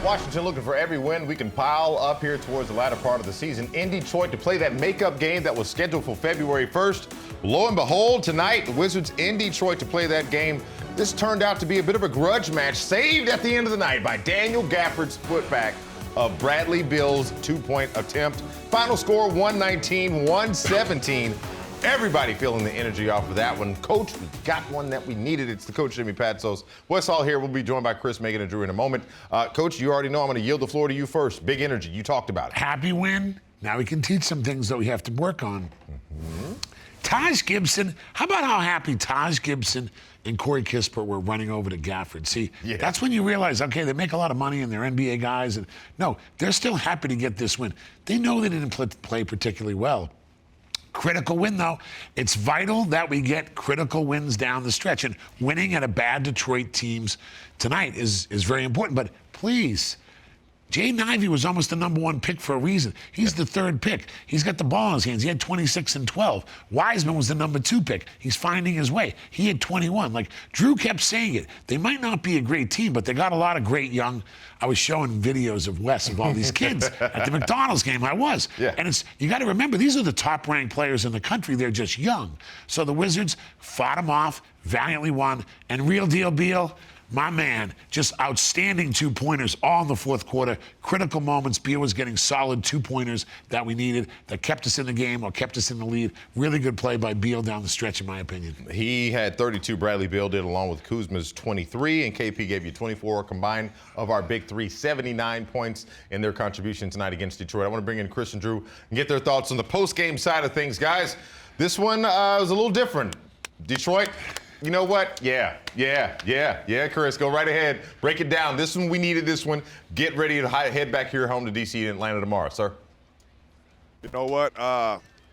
Washington looking for every win we can pile up here towards the latter part of the season in Detroit to play that makeup game that was scheduled for February 1st. Lo and behold, tonight, the Wizards in Detroit to play that game. This turned out to be a bit of a grudge match, saved at the end of the night by Daniel Gafford's putback of Bradley Beal's two-point attempt. Final score, 119-117. Everybody feeling the energy off of that one. Coach, we got one that we needed. It's the Coach Jimmy Parsos. Wes Hall here. We'll be joined by Chris, Megan, and Drew in a moment. Coach, you already know I'm going to yield the floor to you first. Big energy. You talked about it. Happy win. Now we can teach some things that we have to work on. Taj Gibson, how about how happy Taj Gibson and Corey Kispert were running over to Gafford? See, that's when you realize, okay, they make a lot of money and they're NBA guys. And no, they're still happy to get this win. They know they didn't play particularly well. Critical win, though. It's vital that we get critical wins down the stretch. And winning at a bad Detroit teams tonight is very important. But please, Jaden Ivey was almost the #1 pick for a reason. He's the 3rd pick. He's got the ball in his hands. He had 26 and 12. Wiseman was the #2 pick. He's finding his way. He had 21. Like, Drew kept saying it. They might not be a great team, but they got a lot of great young. I was showing videos of Wes of all these kids at the McDonald's game. I was. And you got to remember, these are the top-ranked players in the country. They're just young. So the Wizards fought them off, valiantly won, and real deal Beal, my man, just outstanding 2-pointers all in the 4th quarter. Critical moments. Beal was getting solid 2-pointers that we needed, that kept us in the game or kept us in the lead. Really good play by Beal down the stretch, in my opinion. He had 32, Bradley Beal did, along with Kuzma's 23, and KP gave you 24 combined of our big three, 79 points in their contribution tonight against Detroit. I want to bring in Chris and Drew and get their thoughts on the post-game side of things. Guys, this one was a little different. Detroit, you know what? Yeah, Chris, go right ahead. Break it down. This one, we needed this one. Get ready to head back here home to D.C. and Atlanta tomorrow, sir. You know what?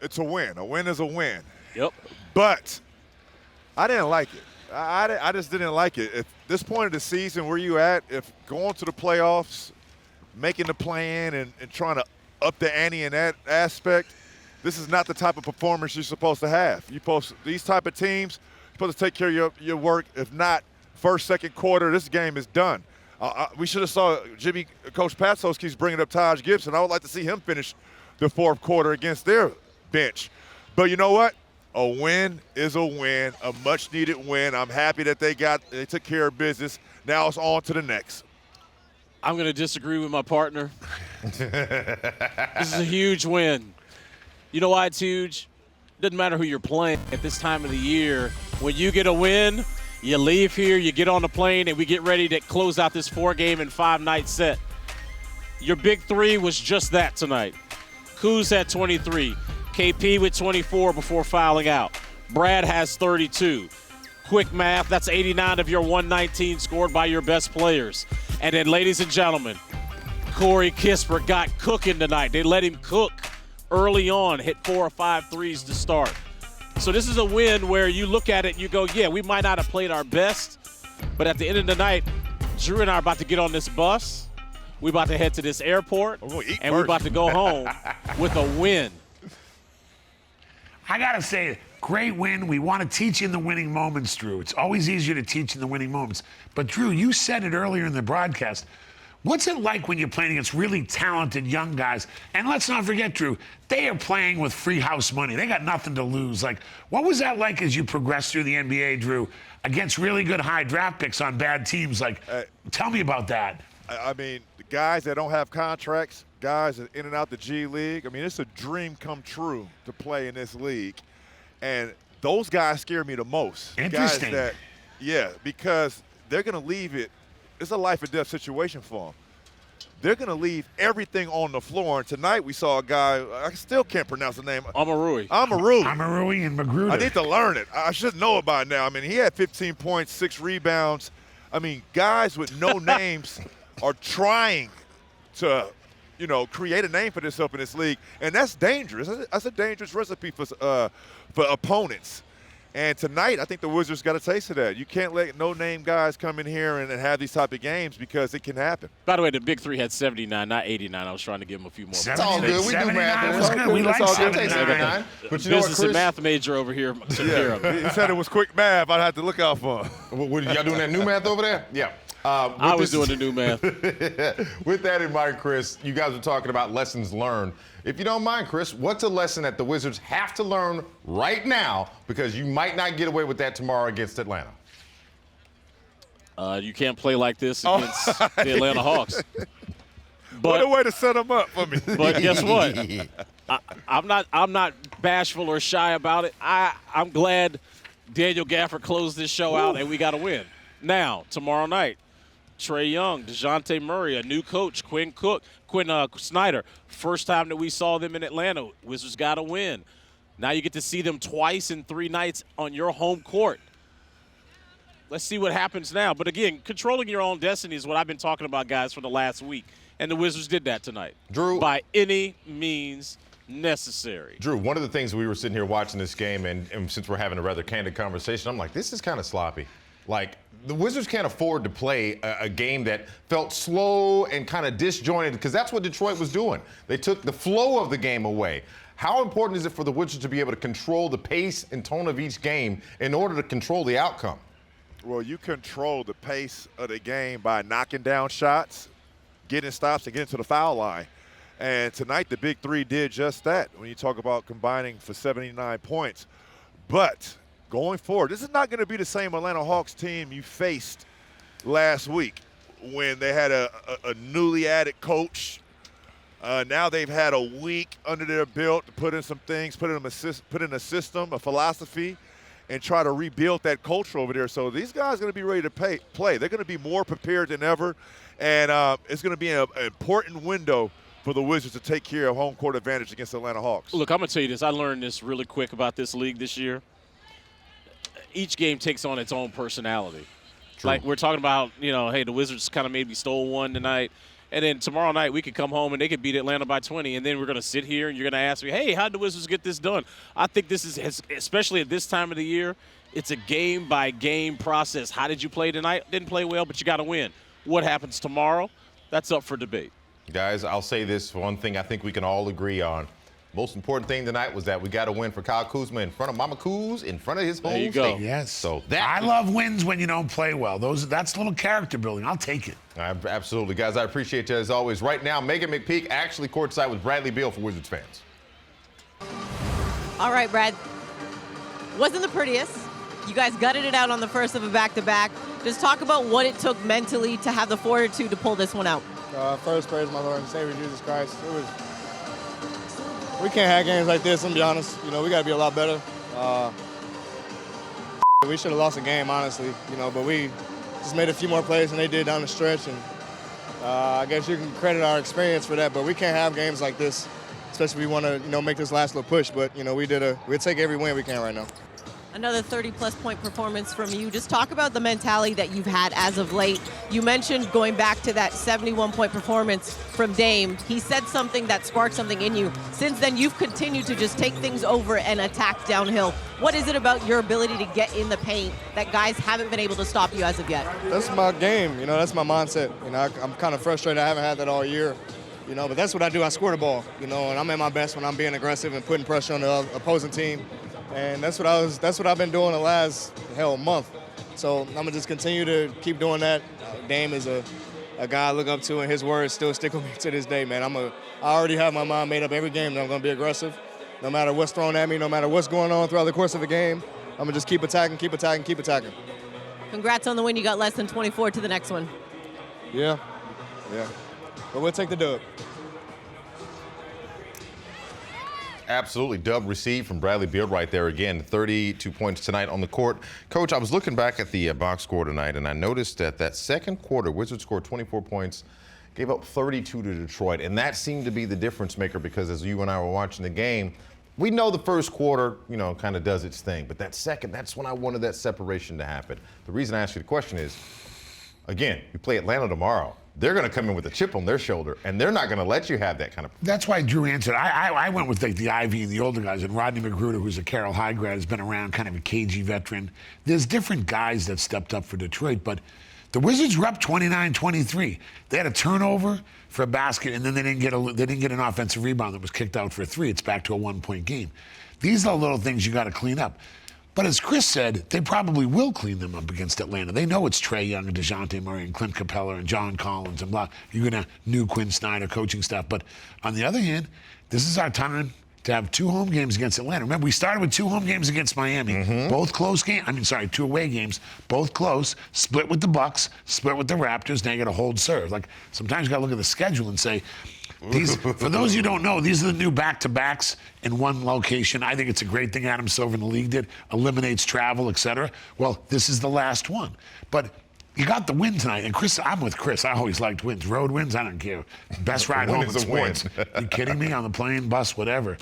It's a win. A win is a win. Yep. But I didn't like it. I just didn't like it. At this point of the season, where you at, if going to the playoffs, making the play-in and trying to up the ante in that aspect, this is not the type of performance you're supposed to have. These type of teams, supposed to take care of your work. If not, first, second quarter, this game is done. We should have saw Coach Patsos keeps bringing up Taj Gibson. I would like to see him finish the 4th quarter against their bench. But you know what? A win is a win, a much-needed win. I'm happy that they took care of business. Now it's on to the next. I'm going to disagree with my partner. This is a huge win. You know why it's huge? Doesn't matter who you're playing at this time of the year. When you get a win, you leave here, you get on the plane, and we get ready to close out this 4-game and 5-night set. Your big three was just that tonight. Kuz had 23. KP with 24 before fouling out. Brad has 32. Quick math, that's 89 of your 119 scored by your best players. And then, ladies and gentlemen, Corey Kispert got cooking tonight. They let him cook early on, hit 4 or 5 threes to start. So this is a win where you look at it and you go, yeah, we might not have played our best, but at the end of the night, Drew and I are about to get on this bus. We're about to head to this airport, and we're about to go home with a win. I got to say, great win. We want to teach in the winning moments, Drew. It's always easier to teach in the winning moments. But, Drew, you said it earlier in the broadcast. What's it like when you're playing against really talented young guys? And let's not forget, Drew, they are playing with free house money. They got nothing to lose. Like, what was that like as you progressed through the NBA, Drew, against really good high draft picks on bad teams? Like, tell me about that. I mean, the guys that don't have contracts, guys that in and out the G League, I mean, it's a dream come true to play in this league. And those guys scare me the most. Interesting. Guys because they're going to leave it. It's a life or death situation for them. They're going to leave everything on the floor. And tonight we saw a guy, I still can't pronounce the name. Amarui and Magruder. I need to learn it. I should know it by now. I mean, he had 15 points, 6 rebounds. I mean, guys with no names are trying to, create a name for themselves in this league. And that's dangerous. That's a dangerous recipe for opponents. And tonight, I think the Wizards got a taste of that. You can't let no-name guys come in here and have these type of games because it can happen. By the way, the big three had 79, not 89. I was trying to give them a few more. It's all good. We do math. It's good. We like 79. But you know what, Business and math major over here took care of it. He said it was quick math. I'd have to look out for him. What, y'all doing that new math over there? Yeah. I was doing the new math. With that in mind, Chris, you guys were talking about lessons learned. If you don't mind, Chris, what's a lesson that the Wizards have to learn right now, because you might not get away with that tomorrow against Atlanta? You can't play like this against the Atlanta Hawks. What a way to set them up for me. But guess what? I'm not bashful or shy about it. I'm glad Daniel Gafford closed this show out and we got to win. Now, tomorrow night, Trae Young, DeJounte Murray, a new coach, Quinn Snyder. First time that we saw them in Atlanta. Wizards got to win. Now you get to see them twice in 3 nights on your home court. Let's see what happens now. But again, controlling your own destiny is what I've been talking about, guys, for the last week. And the Wizards did that tonight. Drew, by any means necessary. Drew, one of the things we were sitting here watching this game, and since we're having a rather candid conversation, I'm like, this is kind of sloppy. Like, the Wizards can't afford to play a game that felt slow and kind of disjointed, because that's what Detroit was doing. They took the flow of the game away. How important is it for the Wizards to be able to control the pace and tone of each game in order to control the outcome? Well, you control the pace of the game by knocking down shots, getting stops, and getting to the foul line. And tonight, the Big Three did just that when you talk about combining for 79 points. But going forward, this is not going to be the same Atlanta Hawks team you faced last week when they had a newly added coach. Now they've had a week under their belt to put in some things, put in a system, a philosophy, and try to rebuild that culture over there. So these guys are going to be ready to play. They're going to be more prepared than ever, and it's going to be an important window for the Wizards to take care of home court advantage against the Atlanta Hawks. Look, I'm going to tell you this. I learned this really quick about this league this year. Each game takes on its own personality. True. Like we're talking about, hey, the Wizards kind of maybe stole one tonight. And then tomorrow night we could come home and they could beat Atlanta by 20. And then we're going to sit here and you're going to ask me, hey, how did the Wizards get this done? I think this is, especially at this time of the year, it's a game-by-game process. How did you play tonight? Didn't play well, but you got to win. What happens tomorrow? That's up for debate. Guys, I'll say this one thing I think we can all agree on. Most important thing tonight was that we got to win for Kyle Kuzma in front of Mama Kuz, in front of his home state. Yes. So I love wins when you don't play well. That's a little character building. I'll take it. Absolutely, guys. I appreciate you as always. Right now, Megan McPeak actually courtside with Bradley Beal for Wizards fans. All right, Brad. Wasn't the prettiest. You guys gutted it out on the first of a back-to-back. Just talk about what it took mentally to have the fortitude to pull this one out. First, praise my Lord and Savior Jesus Christ. We can't have games like this, I'm be honest. We got to be a lot better. We should have lost a game, honestly, but we just made a few more plays than they did down the stretch, and I guess you can credit our experience for that, but we can't have games like this, especially if we want to, make this last little push, but, we'll take every win we can right now. Another 30-plus point performance from you. Just talk about the mentality that you've had as of late. You mentioned going back to that 71-point performance from Dame. He said something that sparked something in you. Since then, you've continued to just take things over and attack downhill. What is it about your ability to get in the paint that guys haven't been able to stop you as of yet? That's my game. That's my mindset. I'm kind of frustrated. I haven't had that all year. But that's what I do. I score the ball, and I'm at my best when I'm being aggressive and putting pressure on the opposing team. And that's what I've been doing the last month. So I'm gonna just continue to keep doing that. Dame is a guy I look up to, and his words still stick with me to this day, man. I already have my mind made up every game that I'm gonna be aggressive, no matter what's thrown at me, no matter what's going on throughout the course of the game. I'm gonna just keep attacking, keep attacking, keep attacking. Congrats on the win. You got less than 24 to the next one. Yeah. But we'll take the dub. Absolutely. Dub received from Bradley Beal right there again. 32 points tonight on the court. Coach, I was looking back at the box score tonight, and I noticed that second quarter, Wizards scored 24 points, gave up 32 to Detroit. And that seemed to be the difference maker because as you and I were watching the game, we know the first quarter, kind of does its thing. But that second, that's when I wanted that separation to happen. The reason I asked you the question is, again, you play Atlanta tomorrow. They're going to come in with a chip on their shoulder, and they're not going to let you have that kind of. That's why Drew answered. I went with the Ivy and the older guys, and Rodney McGruder, who's a Carroll High grad, has been around, kind of a cagey veteran. There's different guys that stepped up for Detroit, but the Wizards were up 29-23. They had a turnover for a basket, and then they didn't get an offensive rebound that was kicked out for a three. It's back to a 1-point game. These are the little things you got to clean up. But as Chris said, they probably will clean them up against Atlanta. They know it's Trae Young and DeJounte Murray and Clint Capella and John Collins and blah. You're going to new Quinn Snyder coaching staff. But on the other hand, this is our time to have 2 home games against Atlanta. Remember, we started with 2 home games against Miami. Both close games. 2 away games. Both close. Split with the Bucks. Split with the Raptors. Now you got to hold serve. Like, sometimes you got to look at the schedule and say, these, for those of you who don't know, these are the new back-to-backs in one location. I think it's a great thing Adam Silver in the league did. Eliminates travel, etc. Well, this is the last one. But you got the win tonight. And Chris, I'm with Chris. I always liked wins. Road wins, I don't care. Best ride home in sports. You kidding me? On the plane, bus, whatever.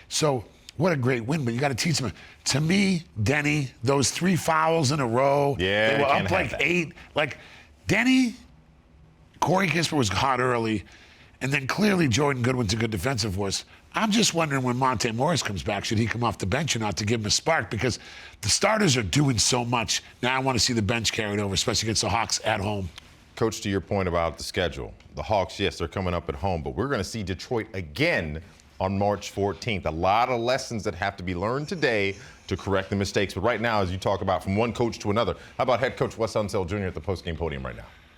So what a great win. But you got to teach them. To me, Denny, those 3 fouls in a row. Yeah, they were up like 8. Like, Denny, Corey Kispert was hot early. And then clearly Jordan Goodwin's a good defensive force. I'm just wondering when Monte Morris comes back, should he come off the bench or not to give him a spark? Because the starters are doing so much. Now I want to see the bench carried over, especially against the Hawks at home. Coach, to your point about the schedule, the Hawks, yes, they're coming up at home, but we're going to see Detroit again on March 14th. A lot of lessons that have to be learned today to correct the mistakes. But right now, as you talk about from one coach to another, how about head coach Wes Hall Jr. at the postgame podium right now?